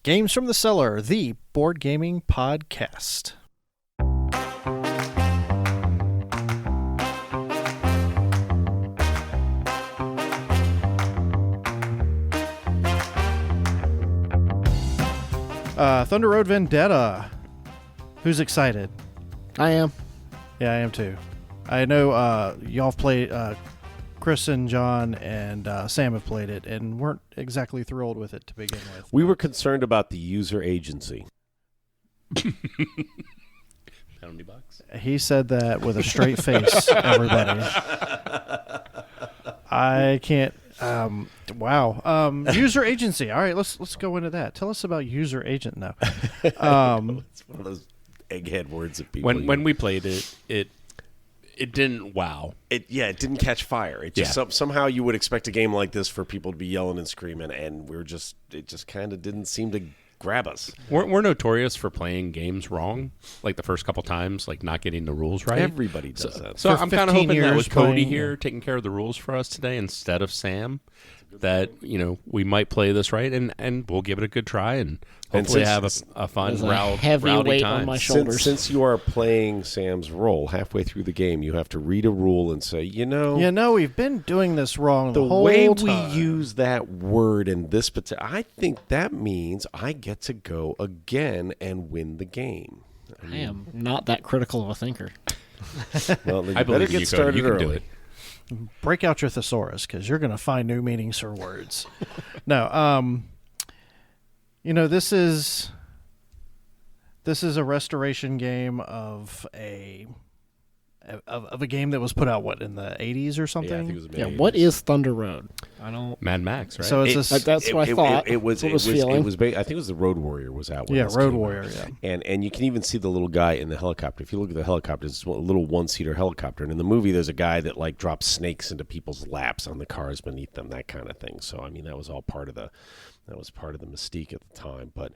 Games from the Cellar, the board gaming podcast. Thunder Road Vendetta. Who's excited? I am. Yeah, I am too. I know y'all have played, Chris and John and Sam have played it and weren't exactly thrilled with it to begin with. We were concerned about the user agency. $70. He said that with a straight face, everybody. I can't. Wow. User agency. All right, let's go into that. Tell us about user agent now. It's one of those egghead words that people When we played it didn't wow. It didn't catch fire. It just somehow you would expect a game like this for people to be yelling and screaming, and it just kind of didn't seem to grab us. We're notorious for playing games wrong, like the first couple times, like not getting the rules right. Everybody does that. So For I'm kind of 15 hoping that years was Cody playing, here taking care of the rules for us today instead of Sam. That we might play this right, and we'll give it a good try, and hopefully have a fun, heavy rowdy weight time. on my shoulders. Since you are playing Sam's role halfway through the game, you have to read a rule and say, we've been doing this wrong the whole way time. we use that word in this particular, I think that means I get to go again and win the game. I am not that critical of a thinker. Well, I you better believe get you, started Cody. You can early. do it. Break out your thesaurus because you're going to find new meanings for words. No, this is a restoration game of a game that was put out in the 80s or something. Yeah, I think it was Yeah, what is Thunder Road? I don't. Mad Max, right? So it's That's what I thought. It was. That's what It I was feeling. I think it was the Road Warrior was out. When yeah, this Road came Warrior. out. Yeah, And you can even see the little guy in the helicopter. If you look at the helicopter, it's a little one-seater helicopter. And in the movie, there's a guy that drops snakes into people's laps on the cars beneath them, that kind of thing. So I mean, that was all part of the mystique at the time. But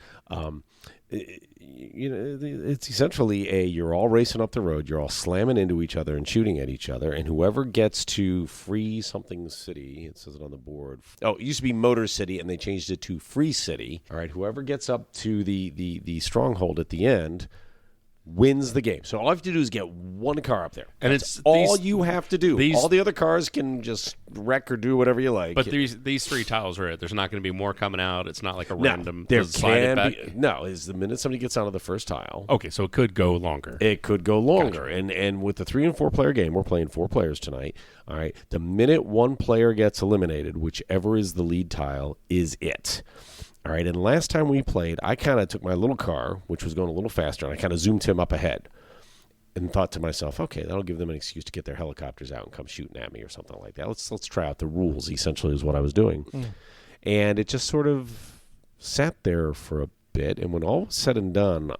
it's essentially you're all racing up the road, you're all slamming into each other and shooting at each other, and whoever gets to Free something city, it says it on the board. Oh, it used to be Motor City, and they changed it to Free City. All right, whoever gets up to the stronghold at the end wins the game. So all you have to do is get one car up there. And That's all you have to do. All the other cars can just wreck or do whatever you like. But these three tiles are it. There's not going to be more coming out. It's not like a No, random. there slide it can back. be. No, is the minute somebody gets onto the first tile. Okay, so it could go longer. It could go longer. Gotcha. And with the 3 and 4 player game, we're playing 4 players tonight. All right. The minute one player gets eliminated, whichever is the lead tile is it. All right. And last time we played, I kind of took my little car, which was going a little faster, and I kind of zoomed him up ahead. And thought to myself, okay, that'll give them an excuse to get their helicopters out and come shooting at me or something like that. Let's try out the rules, essentially, is what I was doing. And it just sort of sat there for a bit. And when all was said and done,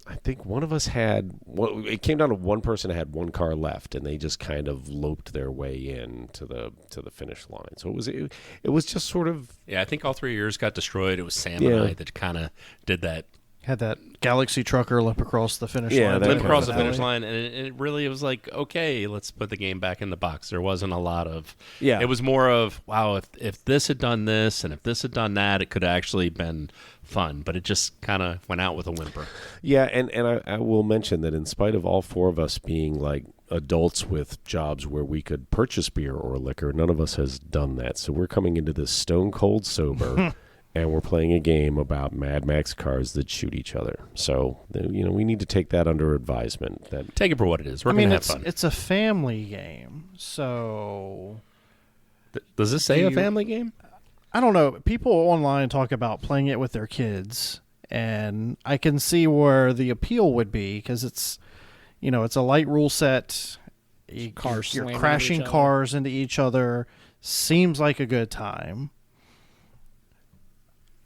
I think one of us it came down to one person that had one car left, and they just kind of loped their way in to the finish line. So it was just sort of... Yeah, I think all 3 of yours got destroyed. It was Sam Yeah. and I that kind of did that. had that galaxy trucker limp across the finish line. that Limp kind across of the thing. finish line, and it really was like, okay, let's put the game back in the box. There wasn't a lot of... Yeah. It was more of, wow, if this had done this and if this had done that, it could have actually been fun. But it just kind of went out with a whimper. Yeah, and I will mention that in spite of all 4 of us being like adults with jobs where we could purchase beer or liquor, none of us has done that. So we're coming into this stone cold sober, and we're playing a game about Mad Max cars that shoot each other. So we need to take that under advisement. That Take it for what it is. We're going to have fun. It's a family game, so Does this say a family game? I don't know. People online talk about playing it with their kids, and I can see where the appeal would be because it's a light rule set. You're slamming crashing into each cars into each other. Seems like a good time.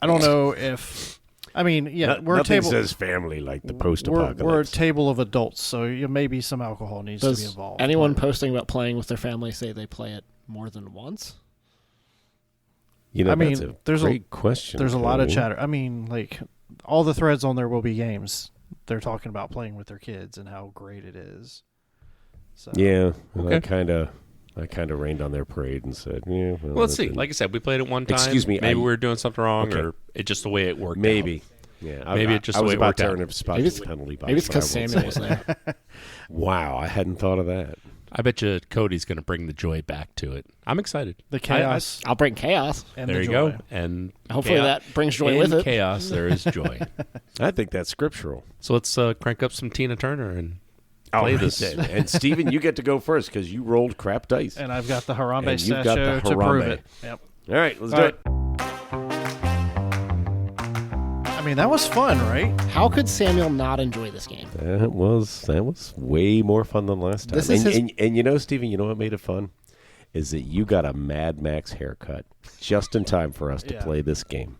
I don't know if... I mean, yeah, we're a nothing table... says family like the post-apocalypse. We're a table of adults, so maybe some alcohol needs to be Does involved. anyone but- posting about playing with their family say they play it more than once? That's a there's great question. There's a lot of Cody. chatter. I mean, like, all the threads on there will be games. They're talking about playing with their kids and how great it is. So Yeah, Okay. I kind of I kind of rained on their parade and said, "Yeah." Well, let's see. Like I said, we played it one time. Excuse me. Maybe we were doing something wrong, or it's just the way it worked. Maybe. Out. Yeah. Maybe it's just I the was way it about worked to out. earn a spot Maybe to the penalty box. Maybe it's but I because won't Samuel say was it. there. Wow, I hadn't thought of that. I bet you Cody's going to bring the joy back to it. I'm excited. The chaos. I'll bring chaos. And There the you joy. go. And Hopefully that brings joy in with it. chaos, there is joy. I think that's scriptural. So let's crank up some Tina Turner and play this. And Steven, you get to go first because you rolled crap dice. And I've got the Harambe And you've got the statue to prove Harambe. it. Yep. All right, let's All do right. it. I mean, that was fun, right? How could Samuel not enjoy this game? That was way more fun than last time. This is and you know, Steven, you know what made it fun? Is that you got a Mad Max haircut just in time for us to Yeah. play this game.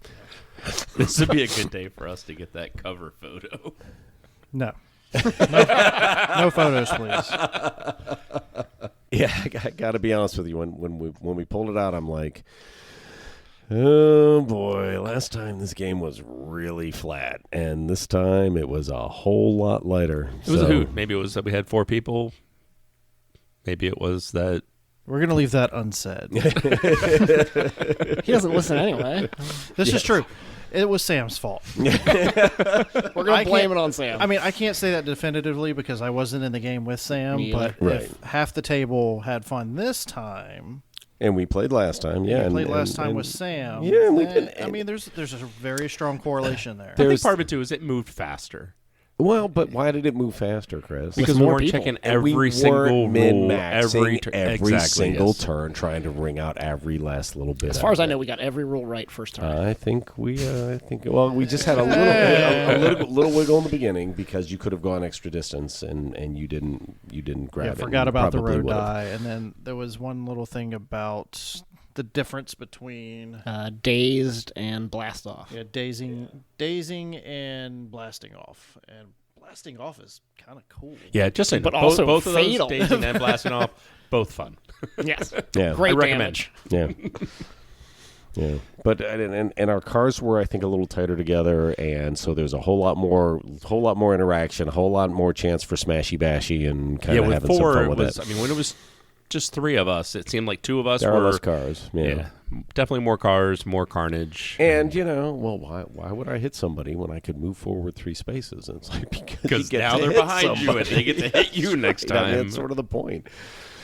This would be a good day for us to get that cover photo. No. No photos, please. Yeah, I got to be honest with you. When we pulled it out, I'm like, oh boy! Last time this game was really flat, and this time it was a whole lot lighter. It was a hoot. Maybe it was that we had 4 people. Maybe it was that. We're going to leave that unsaid. He doesn't listen anyway. This is true. It was Sam's fault. We're going to blame it on Sam. I mean, I can't say that definitively because I wasn't in the game with Sam, Me but either. if half the table had fun this time, And we played last time. Yeah, we played and- last time and- with Sam. Yeah, and we then, did- I mean, there's a very strong correlation there. I think There's- part of it too is it moved faster Well, but why did it move faster, Chris? because we more weren't people. checking And we every weren't single rule, min-maxing every exactly, single yes. turn, trying to wring out every last little bit. as far as I know, we got every rule right first time. I think we just had a little wiggle in the beginning because you could have gone extra distance and you didn't grab Yeah, it. forgot and about the probably road would've. die, and then there was one little thing about the difference between Dazed and blast off. dazing and blasting off, and blasting off is kind of cool. Yeah, just saying. But also both of those fatal. dazing and blasting off, both fun. Yes. Yeah, Great I recommend. damage. yeah, yeah. But and our cars were, I think, a little tighter together, and so there's a whole lot more interaction, a whole lot more chance for smashy bashy, and kind Yeah, of with having some 4, fun it with was. it. I mean, when it was just 3 of us, it seemed like 2 of us There are were. less cars. Yeah, definitely more cars, more carnage. And why would I hit somebody when I could move forward 3 spaces? And it's like Because you get now to they're hit behind you and they get to hit you next I mean, time. that's sort of the point.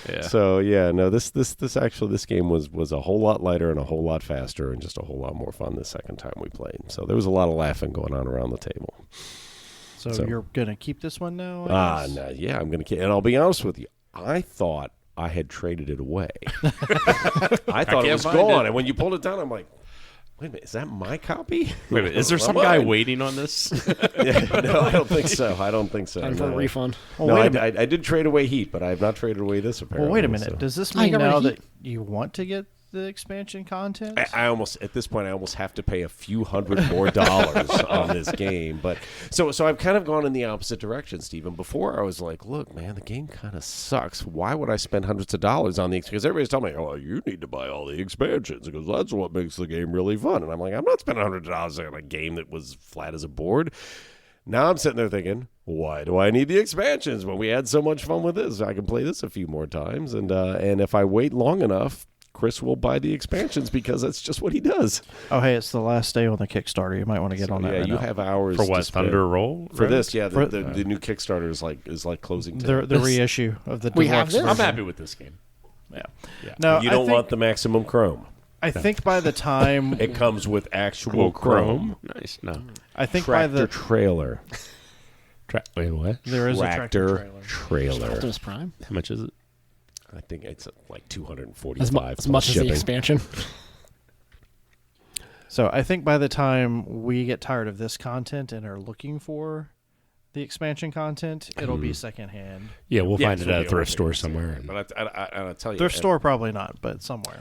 Yeah. So this game was a whole lot lighter and a whole lot faster and just a whole lot more fun the second time we played. So there was a lot of laughing going on around the table. So you're gonna keep this one now? I guess? No, yeah, I'm gonna keep. And I'll be honest with you, I thought I had traded it away. I thought it can't was find gone, it. and when you pulled it down, I'm like, wait a minute, is that my copy? Wait a minute, is there some Am guy I? waiting on this? Yeah, no, I don't think so. Time for a No. refund. Well, No, wait a minute. I did trade away Heat, but I have not traded away this apparently. Well, wait a minute. so. Does this Oh, you mean got rid of now Heat? that you want to get the expansion content? I almost at this point I almost have to pay a few $100 more on this game, but so I've kind of gone in the opposite direction, Stephen. Before I was like, look, man, the game kind of sucks. Why would I spend hundreds of dollars on the because everybody's telling me, oh, you need to buy all the expansions because that's what makes the game really fun. And I'm like, I'm not spending $100 on a game that was flat as a board. Now I'm sitting there thinking, why do I need the expansions when we had so much fun with this? I can play this a few more times, and if I wait long enough, Chris will buy the expansions because that's just what he does. Oh, hey, it's the last day on the Kickstarter. You might want to get on that. Yeah, right you now. have hours For to what, spend. Thunder Roll? For right? this, yeah, For- the new Kickstarter is like closing today. the reissue of the We have deluxe this? version. I'm happy with this game. Yeah. Yeah. No, You I don't think, want the maximum chrome. I think by the time It comes with actual Cool chrome. Chrome. Nice. No. I think by Tractor the trailer. Wait, what? there is a Tractor trailer. trailer. Optimus Prime. How much is it? I think it's like 245 As plus much as the shipping. expansion. So I think by the time we get tired of this content and are looking for the expansion content, it'll be secondhand. Yeah, we'll Yeah, find so it at a it'll be thrift store everything. somewhere. But I'll tell you, Thrift store probably not, but somewhere.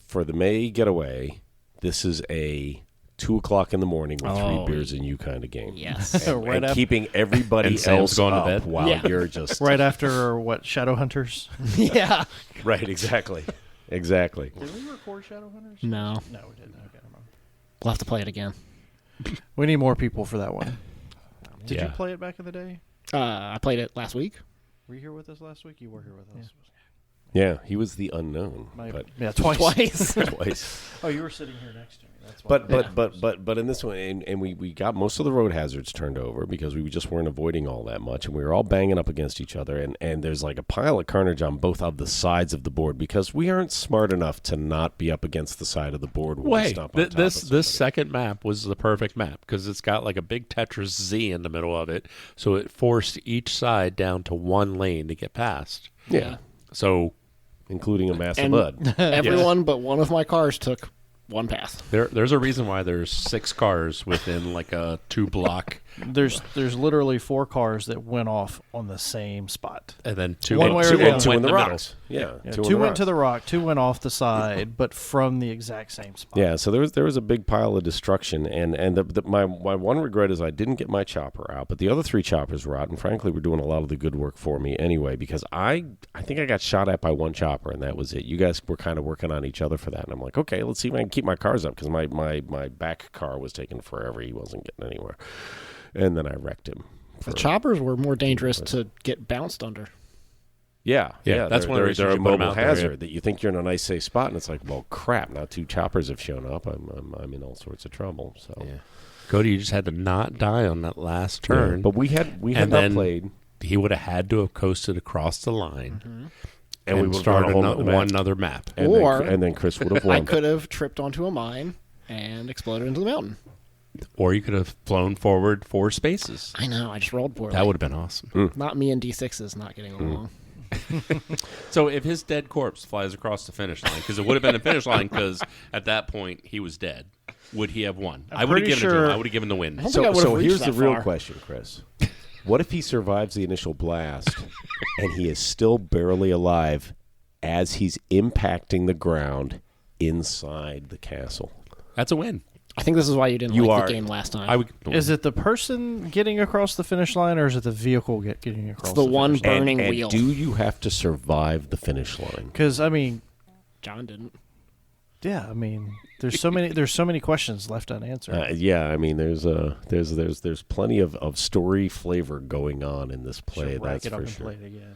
for the May getaway, this is a 2:00 in the morning with Oh, 3 beers and you kind of game. Yes. And, Right and af- keeping everybody And Sam's else going to up bed? while Yeah. you're just Right after what Shadowhunters? Yeah. right. Exactly. Exactly. Did we record Shadowhunters? No. No, we didn't. Okay, never mind. We'll have to play it again. We need more people for that one. Did you Yeah. play it back in the day? I played it last week. Were you here with us last week? You were here with us. Yeah, he was the unknown. But Yeah, twice. twice. Oh, you were sitting here next to me. That's why. But in this one, and we got most of the road hazards turned over because we just weren't avoiding all that much, and we were all banging up against each other, and there's like a pile of carnage on both of the sides of the board because we aren't smart enough to not be up against the side of the board. Wait, this second map was the perfect map because it's got like a big Tetris Z in the middle of it, so it forced each side down to one lane to get past. Yeah. So, including a mass of mud. Everyone but one of my cars took one path. There's a reason why there's 6 cars within like a 2-block. There's literally 4 cars that went off on the same spot. And then 2 One way or the went other. Two in in the the middle. rocks. Yeah, Two went to the rock, 2 went off the side, but from the exact same spot. Yeah, so there was a big pile of destruction, and my one regret is I didn't get my chopper out, but the other 3 choppers were out, and frankly, were doing a lot of the good work for me anyway, because I think I got shot at by one chopper, and that was it. You guys were kind of working on each other for that, and I'm like, okay, let's see if I can keep my cars up, because my back car was taking forever. He wasn't getting anywhere. And then I wrecked him. The choppers were more dangerous to get bounced under. Yeah. That's one of the reasons they're a you put 'em mobile out there, hazard yeah. that you think you're in a nice safe spot, and it's like, well, crap! Now 2 choppers have shown up. I'm in all sorts of trouble. So, Cody, you just had to not die on that last turn. Yeah, but we had and not then played. He would have had to have coasted across the line, And we would started run one other map. And then Chris would have won. I could have tripped onto a mine and exploded into the mountain. Or you could have flown forward 4 spaces. I know, I just rolled poorly. That would have been awesome. Not me and D6s not getting along. So if his dead corpse flies across the finish line, because it would have been a finish line, because at that point he was dead, would he have won? I would have given it to him. I would have given the win. I don't think I would have So reached here's the that real far. question, Chris. What if he survives the initial blast and he is still barely alive as he's impacting the ground inside the castle? That's a win. I think this is why you didn't like the game last time. I would. Is it the person getting across the finish line, or is it the vehicle getting across It's the one finish line? burning and wheel. do you have to survive the finish line? Because, I mean, John didn't. yeah, I mean, there's so many questions left unanswered. Yeah, I mean, there's plenty of story flavor going on in this play. Should rack That's it up for and sure. play it again.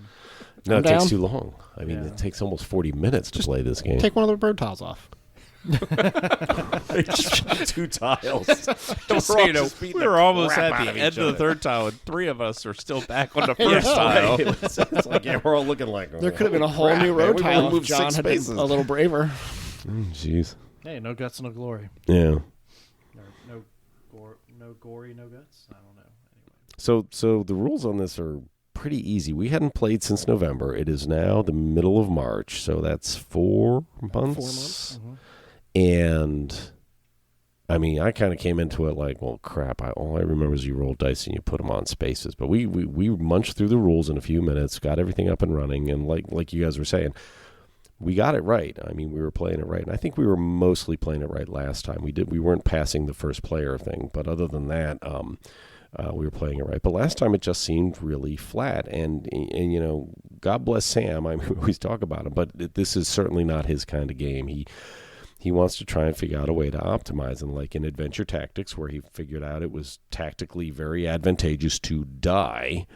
No, I'm it takes down. too long. I mean, it takes almost 40 minutes to play this game. Take one of the bird tiles off. 2 tiles. Just so you know, we were almost at the end of the 3rd tile, and 3 of us are still back on the first tile. It's like, yeah, we're all looking like, There could have been a whole new road tile if John had been a little braver. Jeez. Hey, no guts, no glory. Yeah. No gory, no guts. I don't know. Anyway. So the rules on this are pretty easy. We hadn't played since November. It is now the middle of March, so that's 4 months. 4 months. And I mean, I kind of came into it like, well, crap. All I remember is you roll dice and you put them on spaces. But we munched through the rules in a few minutes, got everything up and running, and like you guys were saying, we got it right. I mean, we were playing it right, and I think we were mostly playing it right last time. We weren't passing the first player thing, but other than that, we were playing it right. But last time it just seemed really flat, and you know, God bless Sam. I mean, we always talk about him, but this is certainly not his kind of game. He wants to try and figure out a way to optimize, and like in Adventure Tactics, where he figured out it was tactically very advantageous to die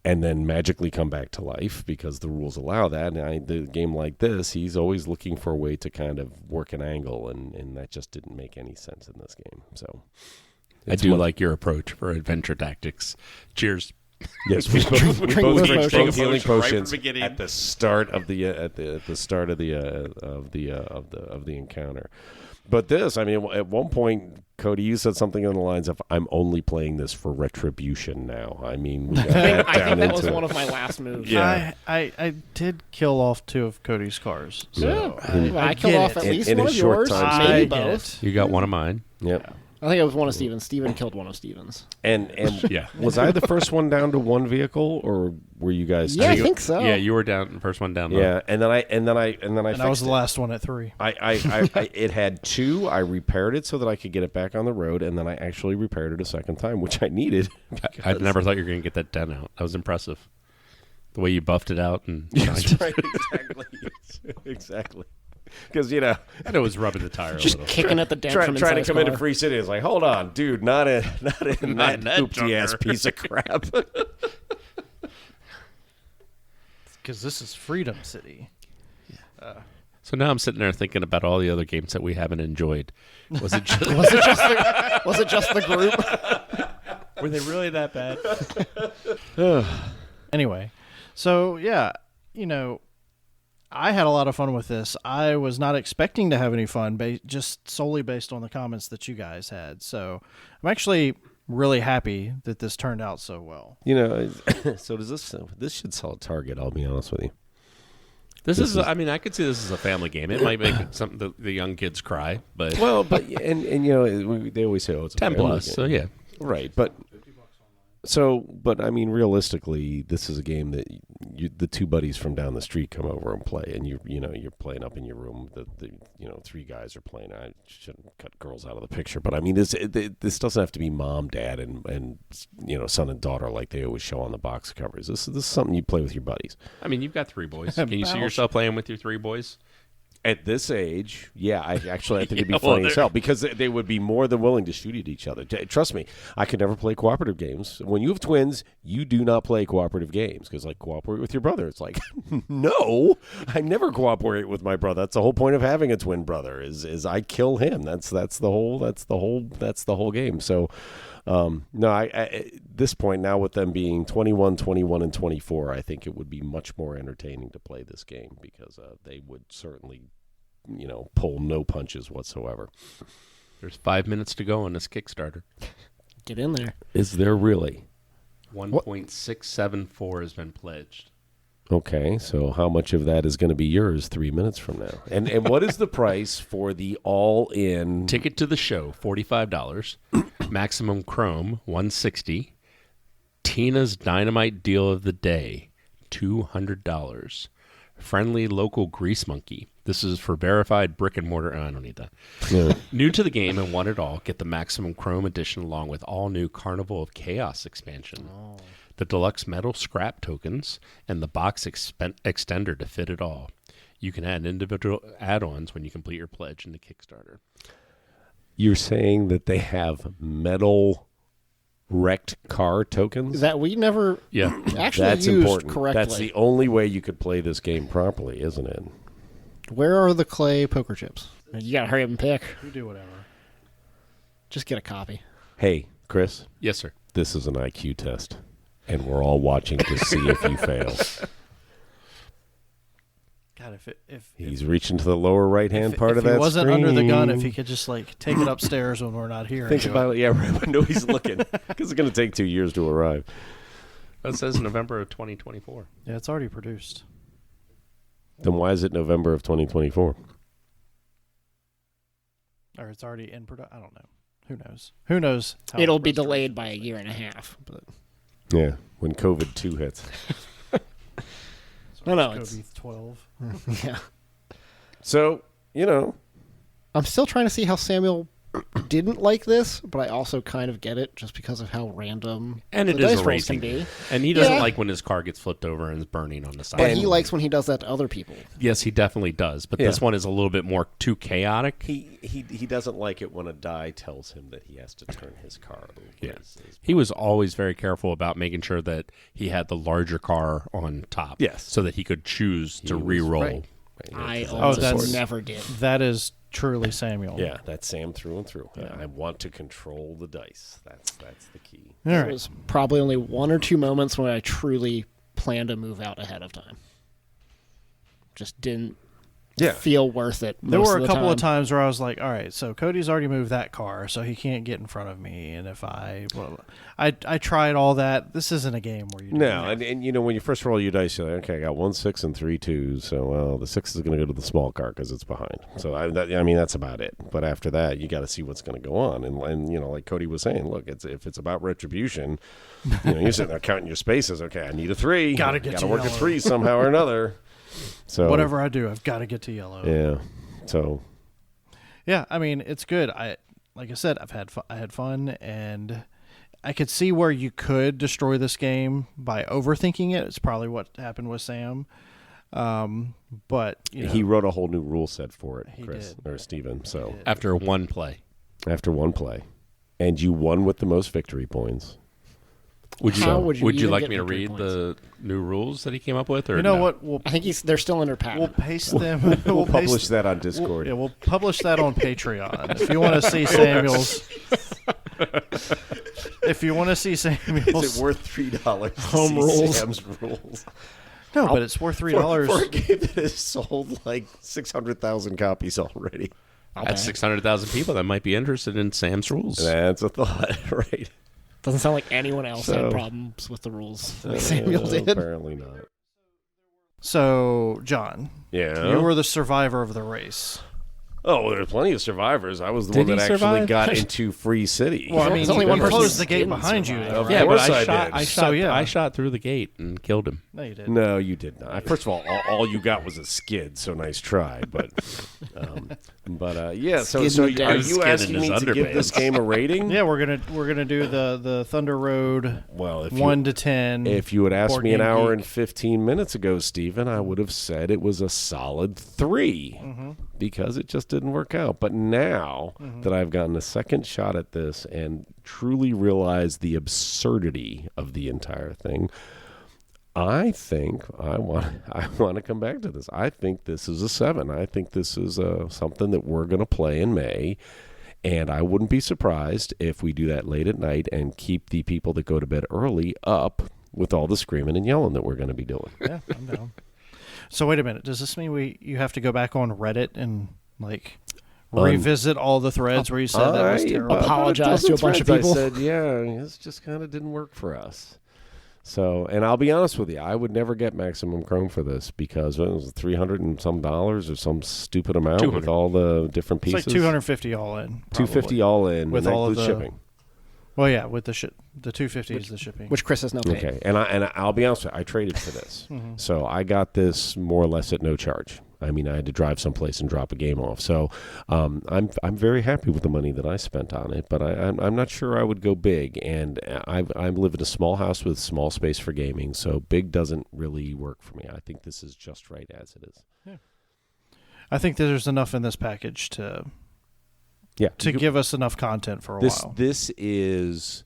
and then magically come back to life because the rules allow that. And the game like this, he's always looking for a way to kind of work an angle, and that just didn't make any sense in this game. So I do like your approach for Adventure Tactics. Cheers. Yes, we both those drink potions. both healing Right from the potions beginning. at the start of the encounter. But this, I mean, at one point, Cody, you said something on the lines of, "I'm only playing this for retribution now." I mean, we got that I down think that was into one it. of my last moves. Yeah. I did kill off 2 of Cody's cars. So I killed get off it. at least In one a of short yours, time maybe I get both. it. You got one of mine. Yep. I think it was one of Steven's. Steven killed one of Steven's. And Yeah. was I the first one down to 1 vehicle, or were you guys? Yeah, I two? think so. Yeah, you were down. First one down. Yeah, and then I And I was fixed the it. last one at 3. I it had 2. I repaired it so that I could get it back on the road, and then I actually repaired it a second time, which I needed. I never thought you were going to get that dent out. That was impressive. The way you buffed it out. And That's right, exactly. Exactly. Because, you know, I know it was rubbing the tire a Just little. kicking at the dent trying from to inside come his into car. Free City is like, hold on, dude, not in that in that hoopty ass junker. piece of crap. because this is Freedom City. So now I'm sitting there thinking about all the other games that we haven't enjoyed. Was it just, Was it just the group? were they really that bad? Anyway, so yeah, I had a lot of fun with this. I was not expecting to have any fun, just solely based on the comments that you guys had. So I'm actually really happy that this turned out so well. So does this should sell at Target, I'll be honest with you. This is I mean, I could see this as a family game. It might make something the young kids cry, but they always say, it's a 10 family plus. game. So yeah, Right, but I mean, realistically, this is a game that the two buddies from down the street come over and play, and you're playing up in your room. The 3 guys are playing. I shouldn't cut girls out of the picture, but I mean, this doesn't have to be mom, dad, and son and daughter like they always show on the box covers. This is something you play with your buddies. I mean, you've got 3 boys. Can you see yourself playing with your 3 boys? At this age, yeah, I think it'd be funny as hell because they would be more than willing to shoot at each other. Trust me, I could never play cooperative games. When you have twins, you do not play cooperative games because, cooperate with your brother. It's like, no, I never cooperate with my brother. That's the whole point of having a twin brother is I kill him. That's the whole game. So, no, I at this point now with them being 21, 21, and 24, I think it would be much more entertaining to play this game because they would certainly, pull no punches whatsoever. There's 5 minutes to go on this Kickstarter. Get in there. Is there really? 1.674 has been pledged. Okay, so how much of that is going to be yours 3 minutes from now? And what is the price for the all-in ticket to the show? $45. Maximum Chrome $160. Tina's Dynamite Deal of the Day $200. Friendly Local Grease Monkey. This is for verified brick and mortar. I don't need that. Yeah. New to the game and want it all. Get the Maximum Chrome edition along with all new Carnival of Chaos expansion. Oh. The deluxe metal scrap tokens, and the box extender to fit it all. You can add individual add-ons when you complete your pledge in the Kickstarter. You're saying that they have metal wrecked car tokens? That we never actually That's used important. correctly. That's the only way you could play this game properly, isn't it? Where are the clay poker chips? You got to hurry up and pick. You do whatever. Just get a copy. Hey, Chris. Yes, sir. This is an IQ test. And we're all watching to see if you fail. God, if he's reaching to the lower right-hand part of that If he wasn't screen. under the gun, if he could just take it upstairs when we're not here. Think about it. Yeah, right. I know he's looking because it's going to take 2 years to arrive. That says November of 2024. Yeah, it's already produced. Then why is it November of 2024? Or it's already in production. I don't know. Who knows? Who knows? It'll be delayed by a year and a half. But yeah, when COVID-2 hits. No, it's COVID 12. Yeah. So, I'm still trying to see how Samuel didn't like this, but I also kind of get it just because of how random and the it dice is a rolls racing can be. And he doesn't like when his car gets flipped over and is burning on the side. But he likes when he does that to other people. Yes, he definitely does. But this one is a little bit more too chaotic. He doesn't like it when a die tells him that he has to turn his car. Yeah. He was always very careful about making sure that he had the larger car on top. Yes. So that he could choose to re-roll. Right. I that's never did. That is truly Samuel. Yeah, that's Sam through and through. Yeah. I want to control the dice. That's the key. All There right. was probably only 1 or 2 moments when I truly planned to move out ahead of time. Just didn't feel worth it. There were a couple of of times where I was like, all right, so Cody's already moved that car, so he can't get in front of me. And if I tried all that, this isn't a game where you do that. And when you first roll your dice, you're like, okay, I got 1 6 and 3 2s, so the 6 is going to go to the small car because it's behind. So that's about it. But after that, you got to see what's going to go on. And like Cody was saying, look, if it's about retribution, you're sitting there counting your spaces. Okay, I need a 3. Gotta work a 3 somehow or another. So whatever I do, I've got to get to yellow. Yeah. So. Yeah, I mean, it's good. Like I said, I had fun, and I could see where you could destroy this game by overthinking it. It's probably what happened with Sam. But he wrote a whole new rule set for it, He Chris did. or Steven. So After one play. after one play, and you won with the most victory points. Would you, How would you would you even like get me to victory read points? the new rules that he came up with? Or You know no? what? I think they're still under patent. We'll paste them. We'll paste- publish that on Discord. We'll publish that on Patreon. If you want to see Samuel's, if you want to see Samuel's, Is it worth $3 Home rules? Sam's rules? no, but it's worth $3. For a game that has sold like 600,000 copies already. That's 600,000 people that might be interested in Sam's rules. That's a thought, right? Doesn't sound like anyone else So- had problems with the rules like Samuel did. Apparently not. So, John, Yeah. you were the survivor of the race. Oh, well, there's plenty of survivors. I was the Did one that he actually survive? got into Free City. Well, I mean, There's only you one person closed the that gate didn't behind you. survive. Though, Of right? Yeah, but course I shot. did. I So, shot. yeah. I shot through the gate and killed him. No, you did. No, you did not. First of all you got was a skid, so nice try. But, yeah. So Skid in the are desert. you Skid in asking his me to give this underpants. game a rating? Yeah, we're gonna do the Thunder Road Well, if 1 to 10. If you had asked Board me an Game hour Geek. and 15 minutes ago, Stephen, I would have said it was a solid 3 because it just didn't work out. But now that I've gotten a second shot at this and truly realized the absurdity of the entire thing, I think I want to come back to this. I think this is a 7. I think this is something that we're going to play in May. And I wouldn't be surprised if we do that late at night and keep the people that go to bed early up with all the screaming and yelling that we're going to be doing. Yeah, I'm down. So wait a minute. Does this mean you have to go back on Reddit and like revisit all the threads where you said that was terrible? Apologize to a bunch of I people. said, yeah, this just kind of didn't work for us. So, and I'll be honest with you, I would never get maximum Chrome for this because it was $300 and some dollars or some stupid amount 200. with all the different It's pieces. like 250 all in. $250 probably. all in With and that all of includes the- shipping. Well, yeah, with the 250 is the shipping. Which Chris has no pay. Okay, and I'll be honest with you, I traded for this, so I got this more or less at no charge. I mean, I had to drive someplace and drop a game off, so I'm very happy with the money that I spent on it. But I'm not sure I would go big, and I live in a small house with small space for gaming, so big doesn't really work for me. I think this is just right as it is. I think there's enough in this package to give us enough content for a while. This is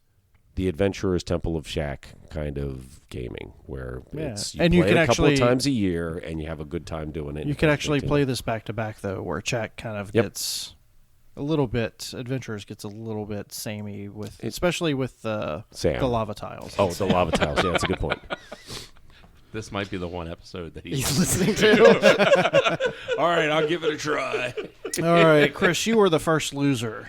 the Adventurer's Temple of Shack kind of gaming, where it's you And play you it can a couple of actually- times a year, and you have a good time doing it. You can actually play this back to back though, where Jack kind of gets a little bit. Adventurers gets a little bit samey with, especially with the lava tiles. Oh, the lava tiles. Yeah, that's a good point. This might be the one episode that He's listening to. All right, I'll give it a try. All right, Chris, you were the first loser.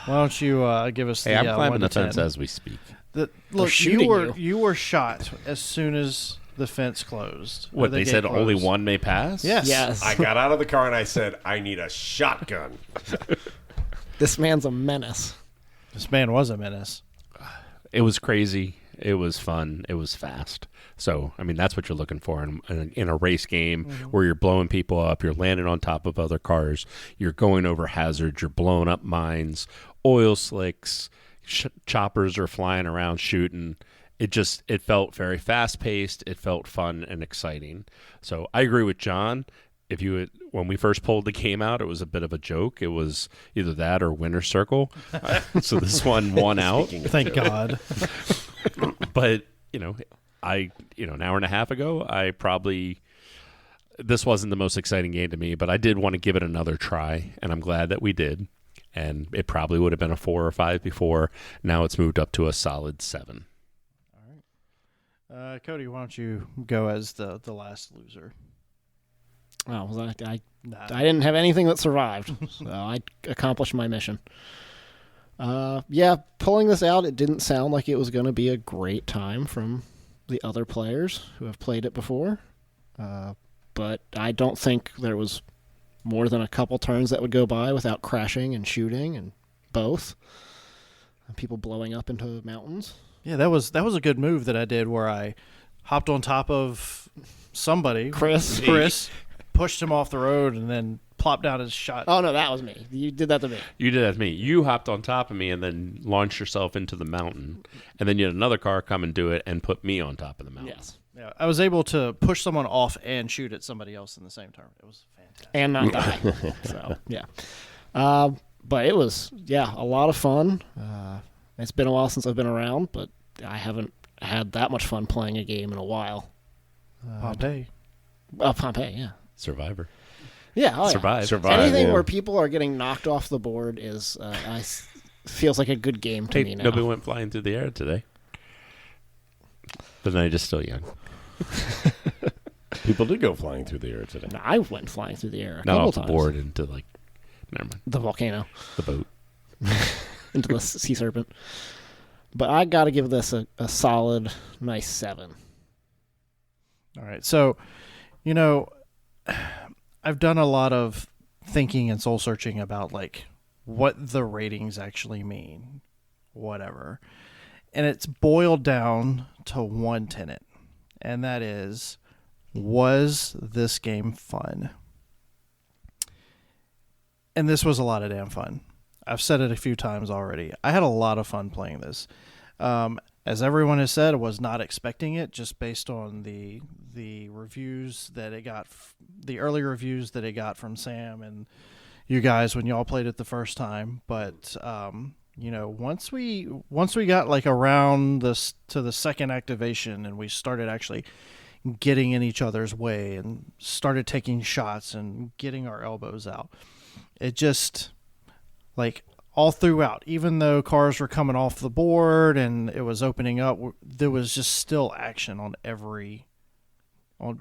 Why don't you give us Hey, the I'm 1 climbing to the fence 10? as we speak. Look, shooting you were shot as soon as the fence closed. or What, the they gate said only closed. one may pass? Yes. Yes. I got out of the car and I said, I need a shotgun. This man's a menace. This man was a menace. It was crazy. It was fun. It was fast. So, I mean, that's what you're looking for in a race game where you're blowing people up, you're landing on top of other cars, you're going over hazards, you're blowing up mines, oil slicks, choppers are flying around shooting. It felt very fast-paced. It felt fun and exciting. So I agree with John. When we first pulled the game out, it was a bit of a joke. It was either that or Winner's Circle. So this one won out. Thank God. But, an hour and a half ago, this wasn't the most exciting game to me, but I did want to give it another try, and I'm glad that we did. And it probably would have been a 4 or 5 before. Now it's moved up to a solid 7. All right. Cody, why don't you go as the last loser? Oh, well, I didn't have anything that survived, so I accomplished my mission. Pulling this out, it didn't sound like it was going to be a great time from the other players who have played it before. But I don't think there was more than a couple turns that would go by without crashing and shooting and both. People blowing up into mountains. Yeah, that was a good move that I did where I hopped on top of somebody. Chris, pushed him off the road and then plopped down his shot. Oh, no, that was me. You did that to me. You did that to me. You hopped on top of me and then launched yourself into the mountain. And then you had another car come and do it and put me on top of the mountain. Yes. Yeah, I was able to push someone off and shoot at somebody else in the same turn. It was fantastic. And not die. So, yeah. But it was, a lot of fun. It's been a while since I've been around, but I haven't had that much fun playing a game in a while. Pompeii. Pompeii, yeah. Survivor. Yeah, oh, Survive. Anything yeah. where people are getting knocked off the board is feels like a good game to me now. Nobody went flying through the air today. The night is still young. People did go flying through the air today. No, I went flying through the air a Not couple off times. the board into like, never mind, The volcano. the boat. Into the sea serpent. But I got to give this a solid, nice 7. All right. So, you know, I've done a lot of thinking and soul searching about like what the ratings actually mean, whatever. And it's boiled down to one tenet, and that is, was this game fun? And this was a lot of damn fun. I've said it a few times already. I had a lot of fun playing this. As everyone has said, I was not expecting it just based on the reviews that it got, the early reviews that it got from Sam and you guys when y'all played it the first time. But you know, once we got like around this to the second activation and we started actually getting in each other's way and started taking shots and getting our elbows out, it just, like, all throughout, even though cars were coming off the board and it was opening up, there was just still action on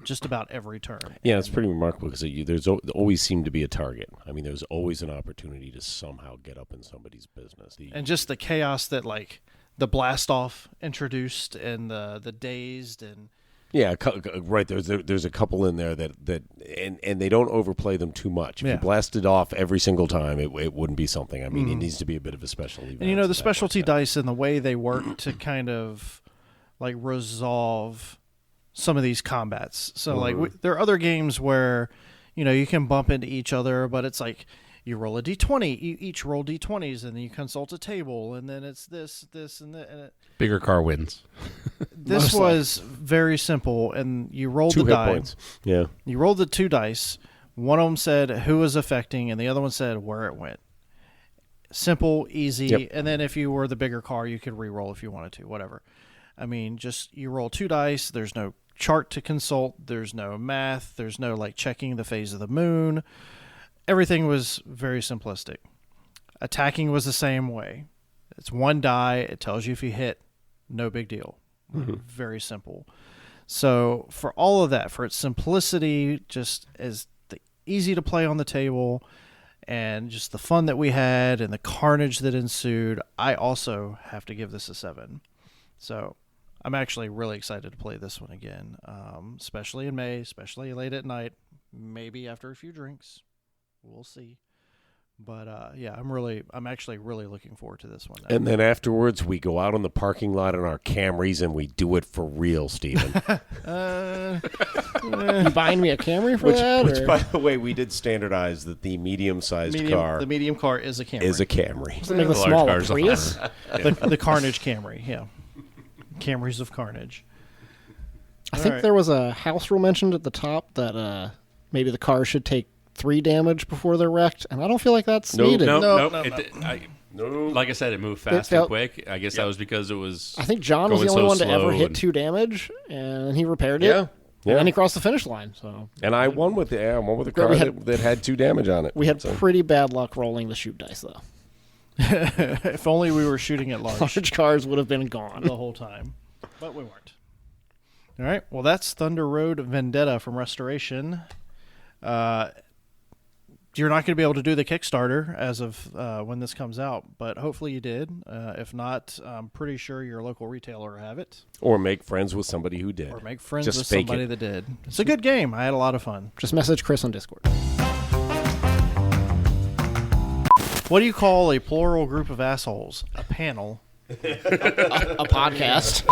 just about every turn. Yeah, it's pretty remarkable because there's always seemed to be a target. I mean, there's always an opportunity to somehow get up in somebody's business. And just the chaos that, like, the blast off introduced and the dazed and... Yeah, right. There's a couple in there that and they don't overplay them too much. If you blasted off every single time, it wouldn't be something. I mean, it needs to be a bit of a special event. And you know, the specialty dice and the way they work to kind of like resolve some of these combats. So like there are other games where, you know, you can bump into each other, but it's like you roll a d20, you each roll d20s, and then you consult a table, and then it's this, and that. Bigger car wins. This was very simple, and you rolled Two the hit die. points. Yeah. You rolled the 2 dice. One of them said who was affecting, and the other one said where it went. Simple, easy, Yep. and then if you were the bigger car, you could re-roll if you wanted to, whatever. I mean, just you roll 2 dice. There's no chart to consult. There's no math. There's no like checking the phase of the moon. Everything was very simplistic. Attacking was the same way. It's 1 die. It tells you if you hit. No big deal. Very simple. So for all of that, for its simplicity, just as easy to play on the table, and just the fun that we had and the carnage that ensued, I also have to give this a 7. So I'm actually really excited to play this one again, especially in May, especially late at night, maybe after a few drinks. We'll see. But yeah, I'm actually really looking forward to this one. And then afterwards, we go out on the parking lot in our Camrys and we do it for real, Stephen. You buying me a Camry for that? Which, or? by the way, we did standardize that the medium-sized car The medium car is a Camry. is a Camry. Does it make the large small car's a Prius? The Carnage Camry, yeah. Camrys of Carnage. I think there was a house rule mentioned at the top that maybe the car should take 3 damage before they're wrecked, and I don't feel like that's needed. No. No. Like I said, it moved fast and quick. I guess that was because it was. I think John was the going only so one to ever slow hit and- 2 damage, and he repaired it. Yeah. And then he crossed the finish line. So And I won with the car that had 2 damage on it. we had So- pretty bad luck rolling the shoot dice, though. If only we were shooting at large Large cars would have been gone. the whole time. But we weren't. All right. Well, that's Thunder Road Vendetta from Restoration. You're not going to be able to do the Kickstarter as of when this comes out, but hopefully you did. If not, I'm pretty sure your local retailer will have it. Or make friends with somebody who did. Or make friends Just with fake somebody it. that did. It's a good game. I had a lot of fun. Just message Chris on Discord. What do you call a plural group of assholes? A panel. A podcast.